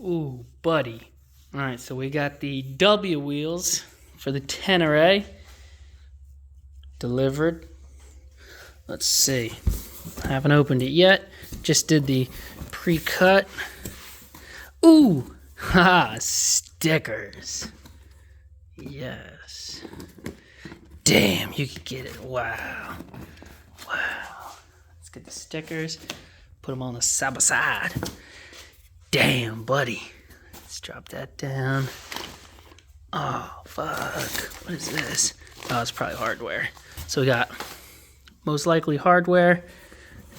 Ooh, buddy. All right, so we got the Dubya Wheels for the Tenere delivered. Let's see. I haven't opened it yet. Just did the pre-cut. Ooh, haha, stickers. Yes. Damn, you could get it. Wow. Wow. Let's get the stickers. Put them on the side. Damn, buddy. Let's drop that down. Oh, fuck. What is this? Oh, it's probably hardware. So we got most likely hardware.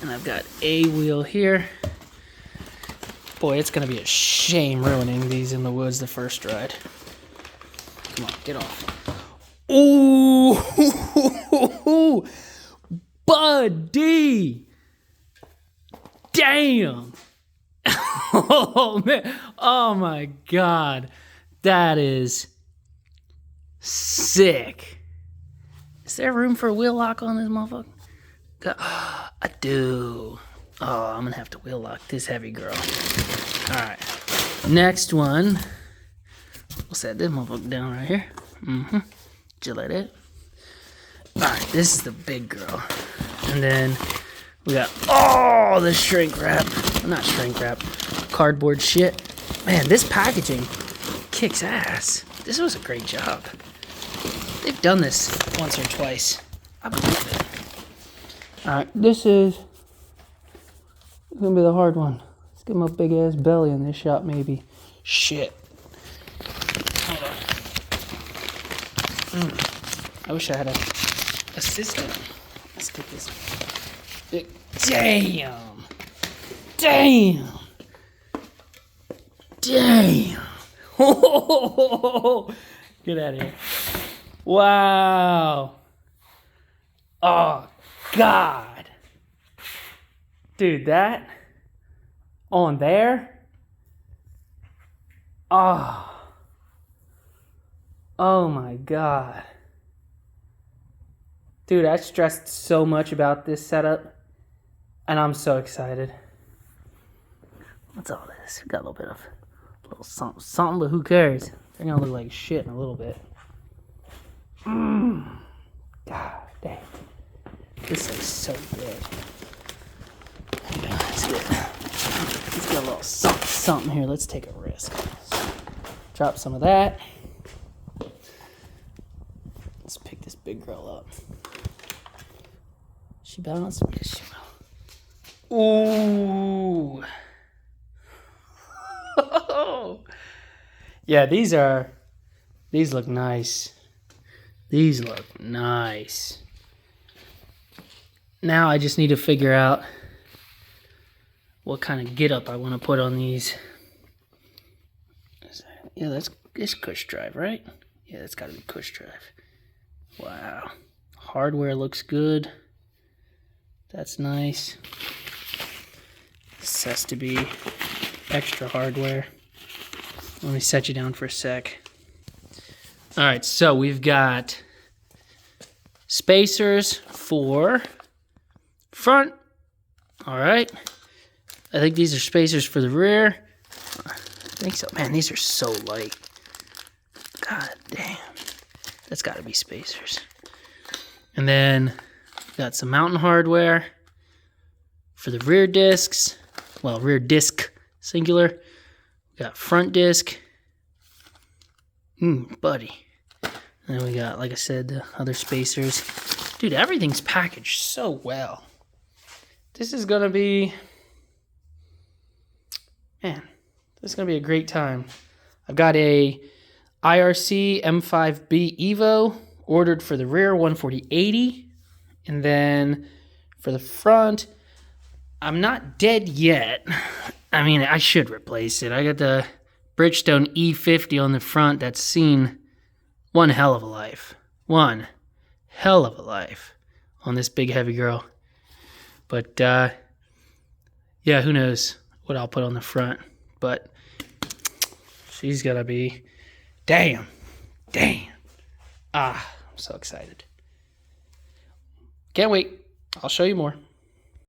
And I've got a wheel here. Boy, it's going to be a shame ruining these in the woods the first ride. Come on, get off. Ooh, buddy. Damn. Oh, man. Oh, my God. That is sick. Is there room for a wheel lock on this motherfucker? I do. Oh, I'm going to have to wheel lock this heavy girl. All right. Next one. We'll set this motherfucker down right here. Just like that. All right. This is the big girl. And then we got all the shrink wrap. Not shrink wrap. Cardboard shit. Man, this packaging kicks ass. This was a great job. They've done this once or twice. I believe it. Alright, this is gonna be the hard one. Let's give him a big ass belly in this shot, maybe. Shit. Hold on. I wish I had a assistant. Let's get this big. Damn! Damn! Damn! Get out of here. Wow! Oh, God. Dude, that on there? Oh. Oh my God. Dude, I stressed so much about this setup, and I'm so excited. What's all this? We got a little something, but who cares? They're gonna look like shit in a little bit. God damn. This looks so good. Let's get a little something here. Let's take a risk. Drop some of that. Let's pick this big girl up. She balanced? Yes, she will. Ooh. Yeah, these look nice. These look nice. Now I just need to figure out what kind of get-up I want to put on these. Yeah, it's cush drive, right? Yeah, that's got to be cush drive. Wow. Hardware looks good. That's nice. This has to be extra hardware. Let me set you down for a sec. All right, so we've got spacers for front. All right. I think these are spacers for the rear. I think so. Man, these are so light. God damn. That's got to be spacers. And then got some mountain hardware for the rear discs. Well, rear disc singular. Got front disc. Buddy. And then we got, like I said, the other spacers. Dude, everything's packaged so well. This is going to be... Man, this is going to be a great time. I've got a IRC M5B EVO ordered for the rear, 140/80. And then for the front, I'm not dead yet. I mean, I should replace it. I got the Bridgestone E50 on the front that's seen one hell of a life. One hell of a life on this big heavy girl. But, yeah, who knows what I'll put on the front. But she's going to be... Damn. I'm so excited. Can't wait. I'll show you more.